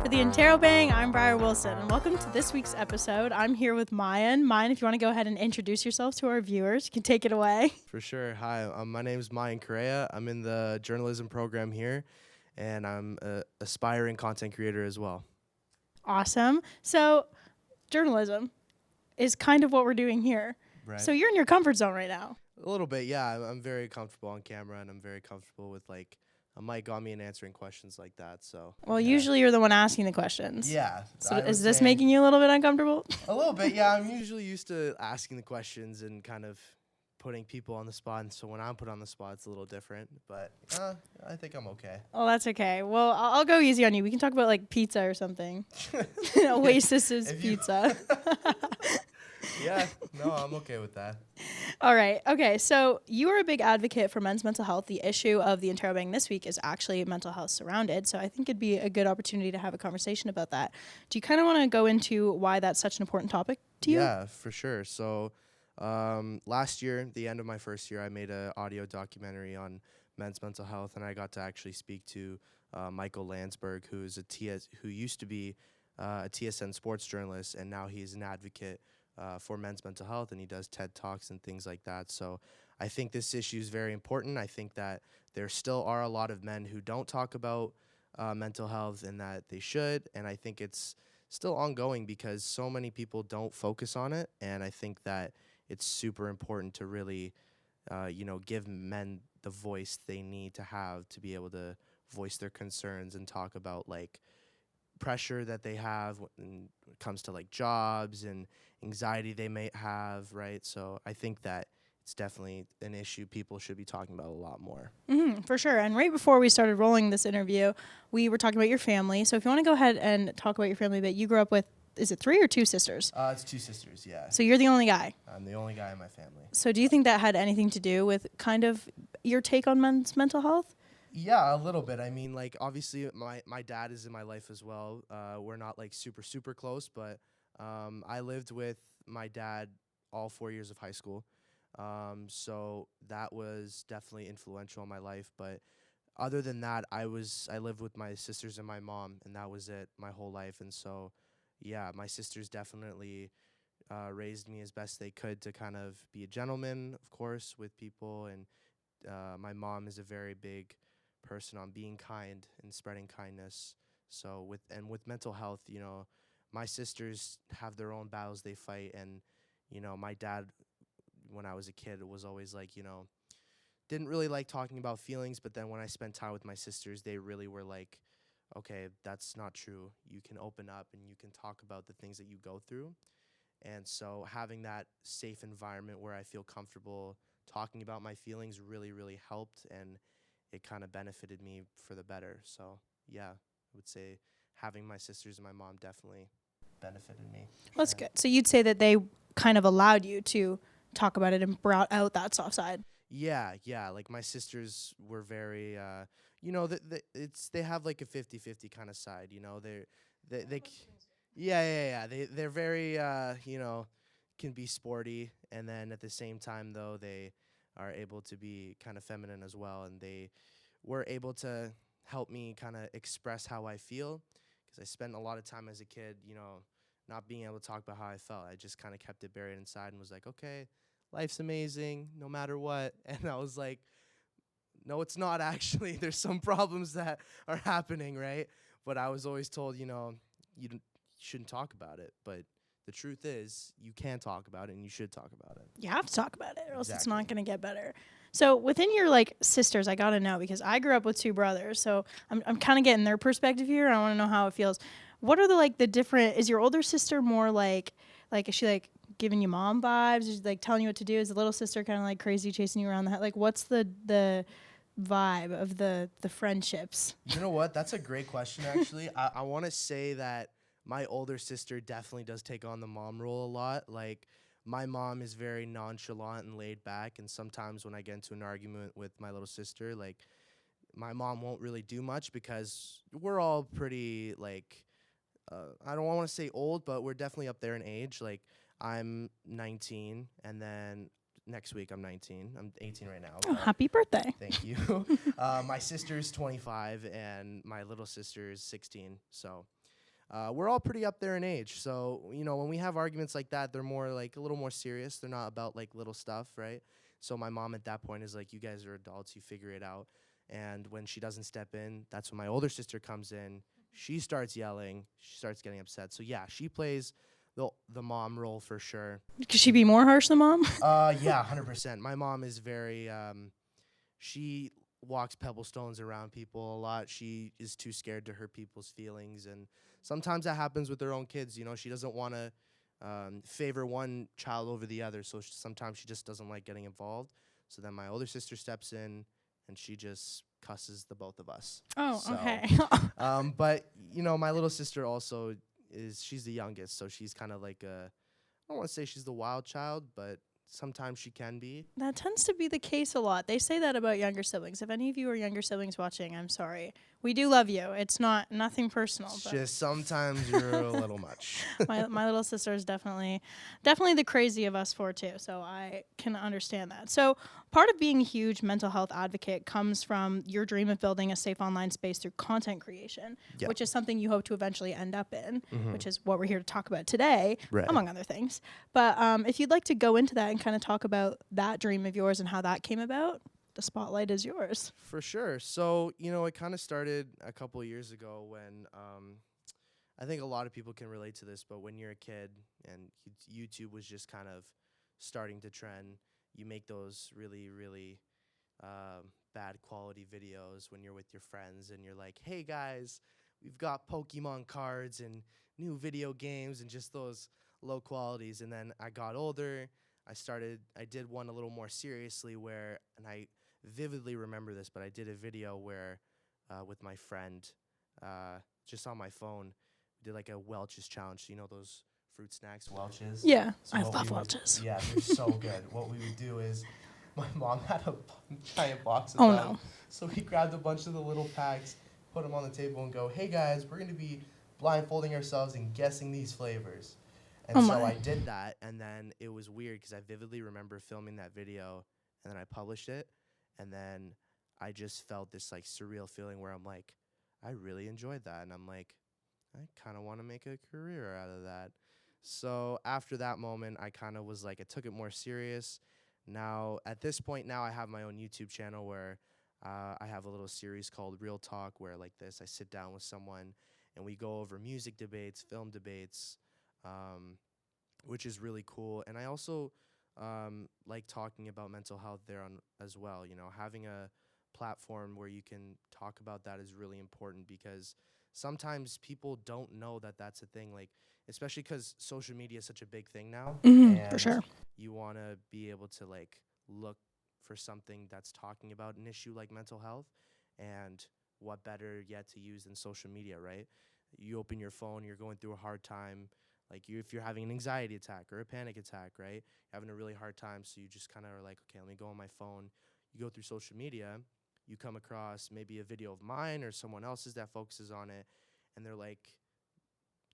For the Interrobang, I'm Briar Wilson, and welcome to this week's episode. I'm here with Mayan. Mayan, if you want to go ahead and introduce yourself to our viewers, you can take it away. For sure. Hi, my name is Mayan Correia. I'm in the journalism program here, and I'm an aspiring content creator as well. Awesome. So, journalism is kind of what we're doing here. Right. So, you're in your comfort zone right now. A little bit, yeah. I'm very comfortable on camera, and I'm very comfortable with like a mic on me and answering questions like that. So. Well, yeah. Usually you're the one asking the questions. Yeah. So, is this making you a little bit uncomfortable? A little bit, yeah. I'm usually used to asking the questions and kind of putting people on the spot, and so when I'm put on the spot, it's a little different. But I think I'm okay. Oh, that's okay. Well, I'll go easy on you. We can talk about like pizza or something. Oasis's pizza. Yeah, no, I'm okay with that. All right. Okay. So you are a big advocate for men's mental health. The issue of the Interrobang this week is actually mental health surrounded. So I think it'd be a good opportunity to have a conversation about that. Do you kind of want to go into why that's such an important topic to you? Yeah, for sure. So last year, the end of my first year, I made an audio documentary on men's mental health, and I got to actually speak to Michael Landsberg, who used to be a TSN sports journalist, and now he's an advocate for men's mental health, and he does TED Talks and things like that. So I think this issue is very important. I think that there still are a lot of men who don't talk about mental health and that they should, and I think it's still ongoing because so many people don't focus on it, and I think that it's super important to really, give men the voice they need to have to be able to voice their concerns and talk about, like, pressure that they have when it comes to, like, jobs and anxiety they may have, right? So I think that it's definitely an issue people should be talking about a lot more. For sure. And right before we started rolling this interview, we were talking about your family. So if you want to go ahead and talk about your family a bit, you grew up with, is it 3 or 2 sisters? It's 2 sisters, yeah. So you're the only guy. I'm the only guy in my family. So do you think that had anything to do with kind of your take on men's mental health? Yeah, a little bit. I mean, like, obviously my dad is in my life as well. We're not like super close, but I lived with my dad all 4 years of high school. So that was definitely influential in my life. But other than that, I lived with my sisters and my mom, and that was it my whole life. And so, yeah, my sisters definitely raised me as best they could to kind of be a gentleman, of course, with people. And my mom is a very big person on being kind and spreading kindness. So with mental health, my sisters have their own battles they fight, and my dad, when I was a kid, was always like, didn't really like talking about feelings, but then when I spent time with my sisters, they really were like, okay, that's not true. You can open up and you can talk about the things that you go through. And so having that safe environment where I feel comfortable talking about my feelings really helped, and it kind of benefited me for the better. So, yeah, I would say having my sisters and my mom definitely benefited me. Well, that's good. So you'd say that they kind of allowed you to talk about it and brought out that soft side. Yeah. Like, my sisters were very, they have like a 50-50 kind of side. They're very, can be sporty, and then at the same time, though, they are able to be kind of feminine as well, and they were able to help me kind of express how I feel, because I spent a lot of time as a kid, not being able to talk about how I felt. I just kind of kept it buried inside and was like, okay, life's amazing no matter what. And I was like, no, it's not actually. There's some problems that are happening, right? But I was always told, you shouldn't talk about it. But the truth is, you can talk about it, and you should talk about it. You have to talk about it, or else it's Exactly. not going to get better. So within your sisters, I got to know, because I grew up with 2 brothers, so I'm kind of getting their perspective here. I want to know how it feels. What are the different? Is your older sister more like is she giving you mom vibes? Is she telling you what to do? Is the little sister kind of crazy chasing you around the house? What's the vibe of the friendships? You know what? That's a great question, actually. I want to say that my older sister definitely does take on the mom role a lot. Like, my mom is very nonchalant and laid back, and sometimes when I get into an argument with my little sister, my mom won't really do much because we're all pretty, I don't want to say old, but we're definitely up there in age. Like, I'm 19, and then next week I'm 19. I'm 18 right now. Oh, happy birthday. Thank you. My sister's 25, and my little sister is 16. So, we're all pretty up there in age. So, when we have arguments like that, they're more like a little more serious. They're not about like little stuff, right? So my mom at that point is like, you guys are adults, you figure it out. And when she doesn't step in, that's when my older sister comes in. She starts yelling, she starts getting upset. So yeah, she plays the mom role for sure. Could she be more harsh than mom? Yeah, 100%. My mom is very she walks pebble stones around people a lot. She is too scared to hurt people's feelings, and sometimes that happens with her own kids. She doesn't want to favor one child over the other, so sometimes she just doesn't like getting involved. So then my older sister steps in, and she just cusses the both of us. Oh, So, okay. but my little sister also she's the youngest, so she's kind of like I don't want to say she's the wild child, but sometimes she can be. That tends to be the case a lot. They say that about younger siblings. If any of you are younger siblings watching, I'm sorry. We do love you. It's nothing personal. It's But just sometimes you're a little much. my little sister is definitely the crazy of us four too. So I can understand that. So part of being a huge mental health advocate comes from your dream of building a safe online space through content creation, Yeah. which is something you hope to eventually end up in, Mhm. which is what we're here to talk about today, Right. among other things. But if you'd like to go into that and kind of talk about that dream of yours and how that came about, the spotlight is yours. For sure. So, it kind of started a couple of years ago when I think a lot of people can relate to this, but when you're a kid and YouTube was just kind of starting to trend, you make those really, really bad quality videos when you're with your friends and you're like, hey guys, we've got Pokemon cards and new video games and just those low qualities. And then I got older. I did one a little more seriously and I vividly remember this, but I did a video where with my friend, just on my phone, did like a Welch's challenge. You know those fruit snacks, Welch's? Yeah, So I what love we would- Welch's. Yeah, they're so good. What we would do is my mom had a giant box of Oh, them. no. So we grabbed a bunch of the little packs, put them on the table and go, hey guys, we're going to be blindfolding ourselves and guessing these flavors. And Oh, so my. I did that, and then it was weird because I vividly remember filming that video, and then I published it, and then I just felt this like surreal feeling where I'm like, I really enjoyed that, and I'm like, I kind of want to make a career out of that. So after that moment, I kind of was like, I took it more serious. Now, at this point, now I have my own YouTube channel where I have a little series called Real Talk, where like this, I sit down with someone and we go over music debates, film debates, which is really cool. And I also like talking about mental health there on as well. Having a platform where you can talk about that is really important because sometimes people don't know that that's a thing. Like, especially because social media is such a big thing now, For sure. you want to be able to like look for something that's talking about an issue like mental health, and what better yet to use than social media, right? You open your phone, you're going through a hard time, like if you're having an anxiety attack or a panic attack, right? You're having a really hard time, so you just kind of are like, okay, let me go on my phone. You go through social media, you come across maybe a video of mine or someone else's that focuses on it, and they're like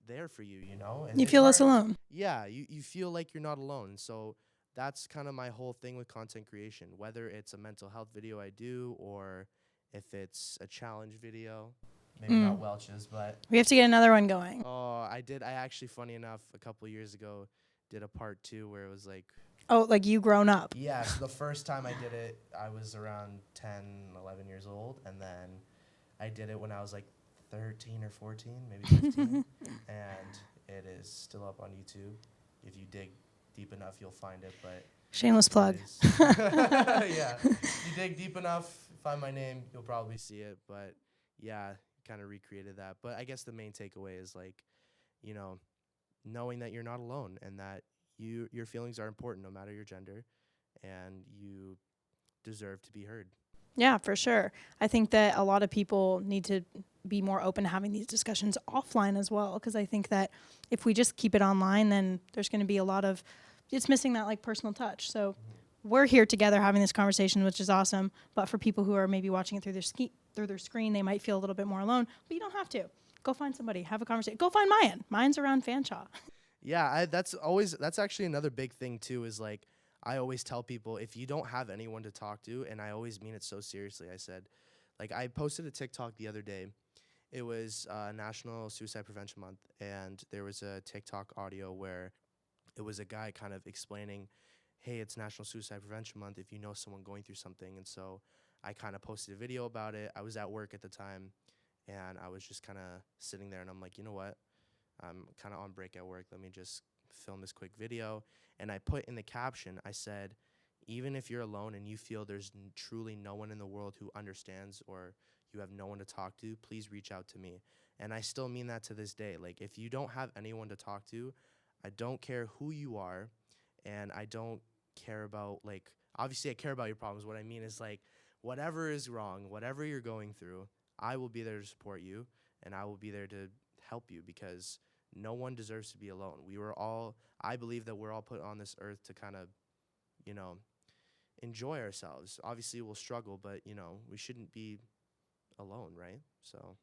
there for you, And You it's feel less hard. alone. Yeah, you feel like you're not alone. So that's kind of my whole thing with content creation, whether it's a mental health video I do or if it's a challenge video. Maybe not Welch's, but We have to get another one going. I actually, funny enough, a couple years ago did a part 2 where it was like, Oh, like you grown up. yeah, so the first time I did it, I was around 10, 11 years old, and then I did it when I was like 13 or 14, maybe 15, and it is still up on YouTube. If you dig deep enough, you'll find it, but Shameless plug. yeah, if you dig deep enough, find my name, you'll probably see it, but yeah, kind of recreated that. But I guess the main takeaway is like, knowing that you're not alone and that your feelings are important no matter your gender, and you deserve to be heard. Yeah, for sure. I think that a lot of people need to be more open to having these discussions offline as well, because I think that if we just keep it online, then there's going to be it's missing that like personal touch. So we're here together having this conversation, which is awesome. But for people who are maybe watching it through their screen, they might feel a little bit more alone. But you don't have to. Go find somebody, have a conversation. Go find Mayan. Mayan's around Fanshawe. Yeah, that's actually another big thing too, is like I always tell people, if you don't have anyone to talk to, and I always mean it so seriously, I said, like I posted a TikTok the other day, It was National Suicide Prevention Month, and there was a TikTok audio where it was a guy kind of explaining, hey, it's National Suicide Prevention Month if you know someone going through something. And so I kind of posted a video about it. I was at work at the time, and I was just kind of sitting there, and I'm like, you know what? I'm kind of on break at work. Let me just film this quick video. And I put in the caption, I said, even if you're alone and you feel there's truly no one in the world who understands, or you have no one to talk to, please reach out to me. And I still mean that to this day. Like, if you don't have anyone to talk to, I don't care who you are, and I don't care about, like, obviously I care about your problems. What I mean is, like, whatever is wrong, whatever you're going through, I will be there to support you, and I will be there to help you, because no one deserves to be alone. I believe that we're all put on this earth to kind of, you know, enjoy ourselves. Obviously we'll struggle, but, we shouldn't be alone, right? So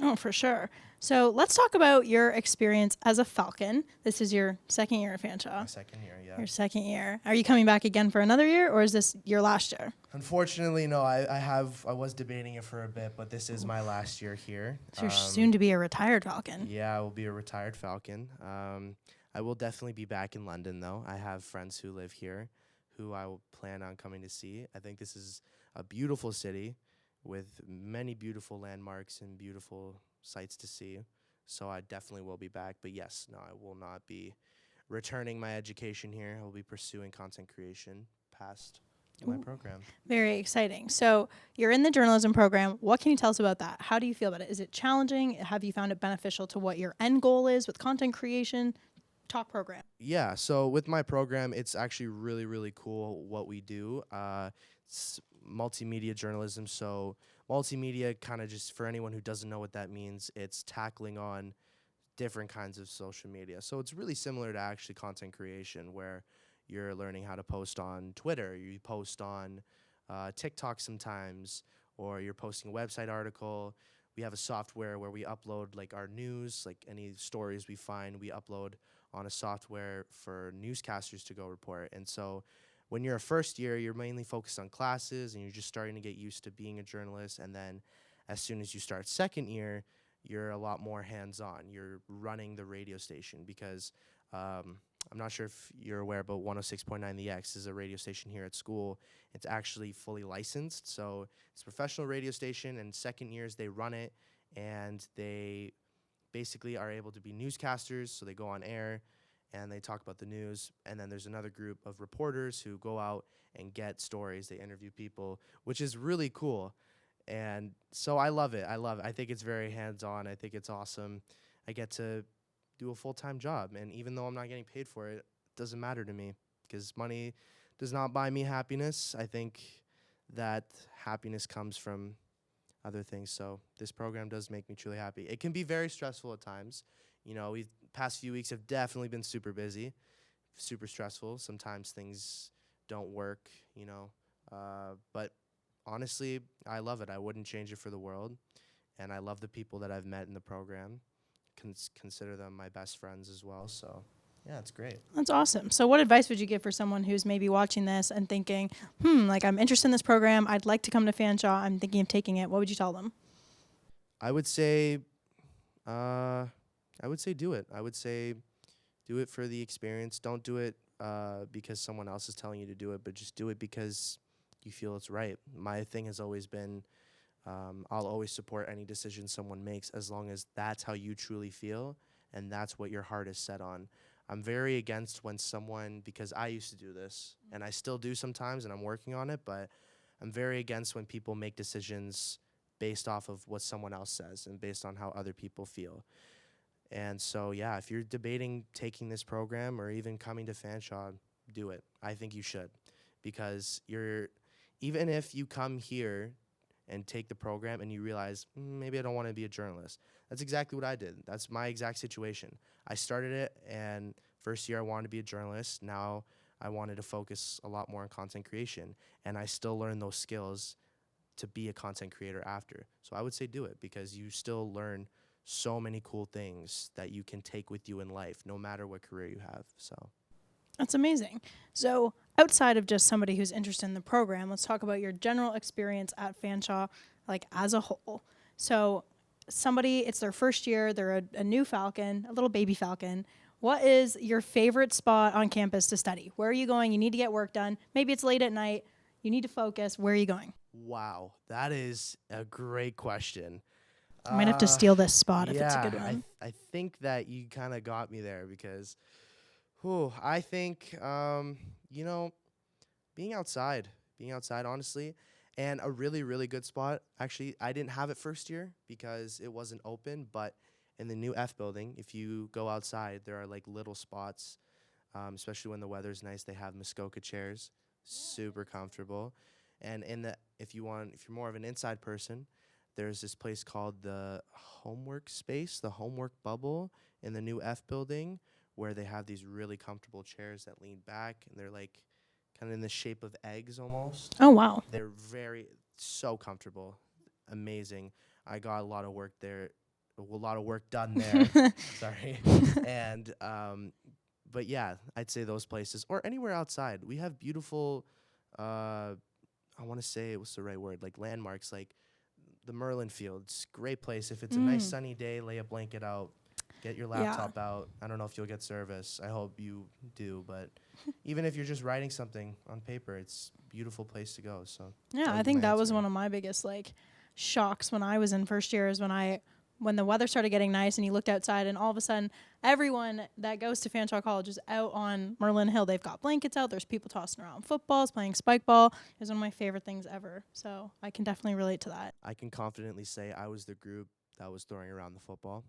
Oh, for sure. So let's talk about your experience as a Falcon. This is your second year at Fanshawe. my second year, yeah. Your second year. Are you coming back again for another year, or is this your last year? Unfortunately, no. I was debating it for a bit, but this is my last year here. So you're soon to be a retired Falcon. Yeah, I will be a retired Falcon. I will definitely be back in London, though. I have friends who live here who I will plan on coming to see. I think this is a beautiful city with many beautiful landmarks and beautiful sights to see. So I definitely will be back. But yes, no, I will not be returning my education here. I will be pursuing content creation past my program. Very exciting. So you're in the journalism program. What can you tell us about that? How do you feel about it? Is it challenging? Have you found it beneficial to what your end goal is with content creation? Talk program. Yeah, so with my program, it's actually really, really cool what we do. It's multimedia journalism. So multimedia, kind of, just for anyone who doesn't know what that means, it's tackling on different kinds of social media. So it's really similar to actually content creation, where you're learning how to post on Twitter, you post on TikTok sometimes, or you're posting a website article. We have a software where we upload like our news, like any stories we find, we upload on a software for newscasters to go report. And so when you're a first year, you're mainly focused on classes and you're just starting to get used to being a journalist. And then as soon as you start second year, you're a lot more hands-on. You're running the radio station, because I'm not sure if you're aware, but 106.9 The X is a radio station here at school. It's actually fully licensed, so it's a professional radio station, and second years they run it, and they basically are able to be newscasters, so they go on air, and they talk about the news, and then there's another group of reporters who go out and get stories. They interview people, which is really cool, and so I love it. I think it's very hands-on. I think it's awesome. I get to do a full-time job, and even though I'm not getting paid for it, it doesn't matter to me, because money does not buy me happiness. I think that happiness comes from other things. So this program does make me truly happy. It can be very stressful at times. Past few weeks have definitely been super busy, super stressful. Sometimes things don't work, but honestly, I love it. I wouldn't change it for the world, and I love the people that I've met in the program. Consider them my best friends as well. So yeah, it's great. That's awesome. So what advice would you give for someone who's maybe watching this and thinking, like, I'm interested in this program, I'd like to come to Fanshawe, I'm thinking of taking it? What would you tell them? I would say do it. I would say do it for the experience. Don't do it because someone else is telling you to do it, but just do it because you feel it's right. My thing has always been, I'll always support any decision someone makes, as long as that's how you truly feel and that's what your heart is set on. I'm very against when someone, because I used to do this and I still do sometimes and I'm working on it, but I'm very against when people make decisions based off of what someone else says and based on how other people feel. And so, yeah, if you're debating taking this program or even coming to Fanshawe, do it. I think you should, because even if you come here and take the program and you realize, maybe I don't want to be a journalist. That's exactly what I did. That's my exact situation. I started it, and first year I wanted to be a journalist. Now I wanted to focus a lot more on content creation, and I still learn those skills to be a content creator after. So I would say do it, because you still learn so many cool things that you can take with you in life, no matter what career you have. So that's amazing. So outside of just somebody who's interested in the program, let's talk about your general experience at Fanshawe, like, as a whole. So somebody, it's their first year, they're a new Falcon, a little baby Falcon. What is your favorite spot on campus to study? Where are you going? You need to get work done. Maybe it's late at night. You need to focus. Where are you going? Wow, that is a great question. I might have to Uh, steal this spot if it's a yeah, good one. I think that you kind of got me there because, I think, you know, being outside, honestly, and a really, really good spot. Actually, I didn't have it first year because it wasn't open, but in the new F building, if you go outside, there are like little spots, especially when the weather's nice. They have Muskoka chairs, super comfortable. And if you're more of an inside person, there's this place called the Homework Space, the Homework Bubble in the new F building, where they have these really comfortable chairs that lean back, and they're like kind of in the shape of eggs almost. Oh, wow. They're so comfortable, amazing. I got a lot of work there, a lot of work done there. Sorry, and but yeah, I'd say those places or anywhere outside. We have beautiful, I want to say what's the right word, like landmarks, like the Merlin Fields. Great place if it's a nice sunny day. Lay a blanket out. Get your Yeah. laptop out. I don't know if you'll get service. I hope you do, but even if you're just writing something on paper, it's a beautiful place to go. So Yeah, I think that was one of my biggest like shocks when I was in first year is when the weather started getting nice and you looked outside and all of a sudden everyone that goes to Fanshawe College is out on Merlin Hill. They've got blankets out. There's people tossing around footballs, playing spike ball. It was one of my favorite things ever. So I can definitely relate to that. I can confidently say I was the group that was throwing around the football,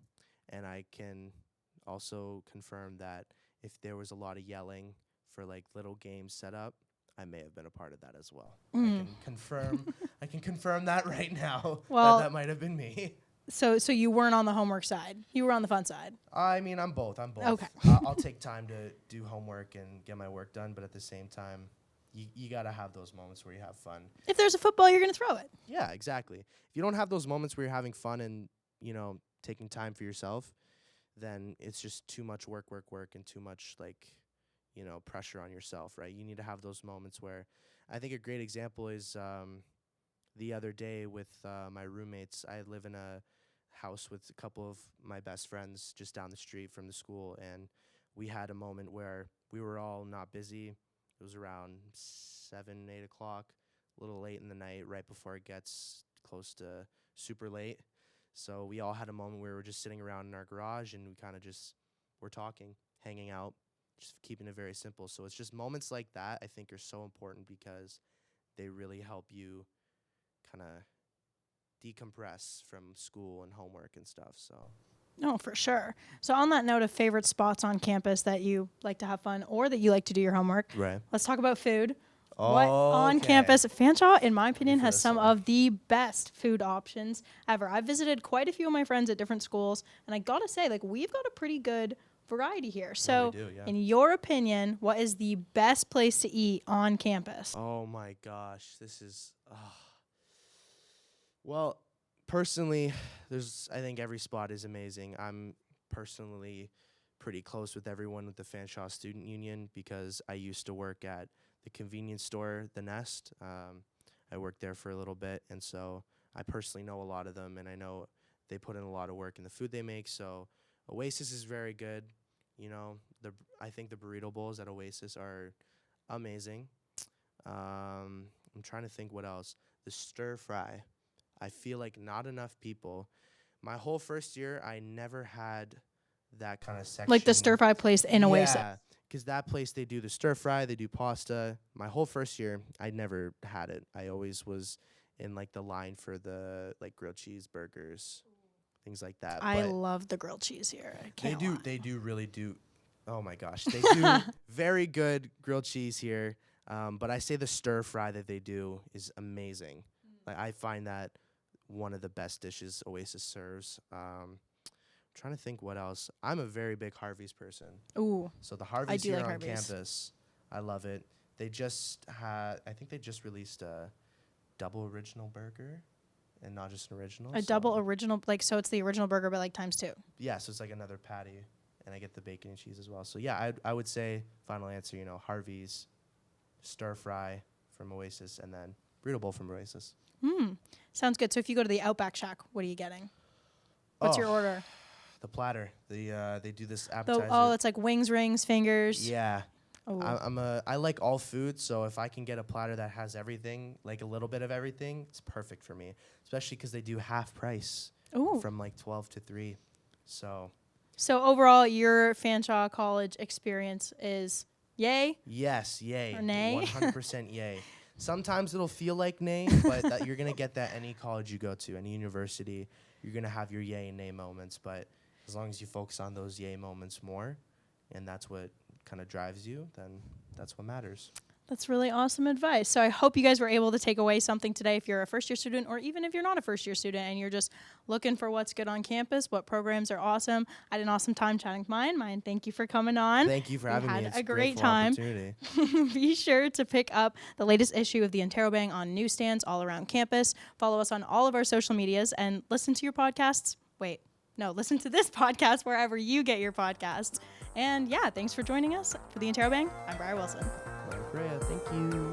and I can also confirm that if there was a lot of yelling for like little games set up, I may have been a part of that as well. I can confirm. I can confirm that right now. Well, that might have been me. So you weren't on the homework side. You were on the fun side. I mean, I'm both. Okay. I'll take time to do homework and get my work done, but at the same time, you gotta have those moments where you have fun. If there's a football, you're gonna throw it. Yeah, exactly. If you don't have those moments where you're having fun and taking time for yourself, then it's just too much work, and too much pressure on yourself, right? You need to have those moments where I think a great example is the other day with my roommates. I live in a house with a couple of my best friends just down the street from the school, and we had a moment where we were all not busy. It was around 7, 8 o'clock, a little late in the night, right before it gets close to super late. So we all had a moment where we were just sitting around in our garage and we kind of just were talking, hanging out, just keeping it very simple. So it's just moments like that I think are so important because they really help you kind of decompress from school and homework and stuff. So No, for sure. So on that note of favorite spots on campus that you like to have fun or that you like to do your homework, right. let's talk about food. What on campus? Fanshawe, in my opinion, has some of the best food options ever. I've visited quite a few of my friends at different schools, and I gotta say, like, we've got a pretty good variety here. So, we do, yeah. in your opinion, what is the best place to eat on campus? Oh my gosh, this is. Well, personally, I think every spot is amazing. I'm personally pretty close with everyone with the Fanshawe Student Union because I used to work at the convenience store, The Nest. I worked there for a little bit, and so I personally know a lot of them, and I know they put in a lot of work in the food they make. So Oasis is very good. I think the burrito bowls at Oasis are amazing. I'm trying to think what else. The stir fry. I feel like not enough people. My whole first year, I never had that kind of section. Like the stir fry place in Oasis. Yeah, because that place, they do the stir fry, they do pasta. My whole first year, I never had it. I always was in like the line for the like grilled cheese burgers, things like that. I love the grilled cheese here. They do really do. Oh my gosh, they do very good grilled cheese here. But I say the stir fry that they do is amazing. Like I find that one of the best dishes Oasis serves. Trying to think what else. I'm a very big Harvey's person. Ooh. So the Harvey's here like on Harvey's. campus, I love it. I think they just released a double original burger and not just an original. A double original, so it's the original burger, but like times 2. Yeah, so it's like another patty, and I get the bacon and cheese as well. So yeah, I would say, final answer, Harvey's, stir fry from Oasis, and then burrito bowl from Oasis. Sounds good. So if you go to the Outback Shack, what are you getting? What's your order? The platter. They do this The, appetizer. it's like wings, rings, fingers. Yeah. Oh. I like all food, so if I can get a platter that has everything, like a little bit of everything, it's perfect for me. Especially because they do half price Ooh. from like 12 to 3. So overall, your Fanshawe College experience is yay? yes, yay. Or nay? 100% yay. Sometimes it'll feel like nay, but you're going to get that any college you go to, any university. You're going to have your yay and nay moments, but as long as you focus on those yay moments more, and that's what kind of drives you, then that's what matters. That's really awesome advice. So I hope you guys were able to take away something today if you're a first-year student, or even if you're not a first-year student and you're just looking for what's good on campus, what programs are awesome. I had an awesome time chatting with Mayan, thank you for coming on. Thank you for having me. Had It's a great grateful time. Opportunity. Be sure to pick up the latest issue of the Interrobang on newsstands all around campus. Follow us on all of our social medias and listen to your podcasts. Listen to this podcast wherever you get your podcasts. And yeah, thanks for joining us for the Interrobang. I'm Briar Wilson. Mayan Correia, thank you.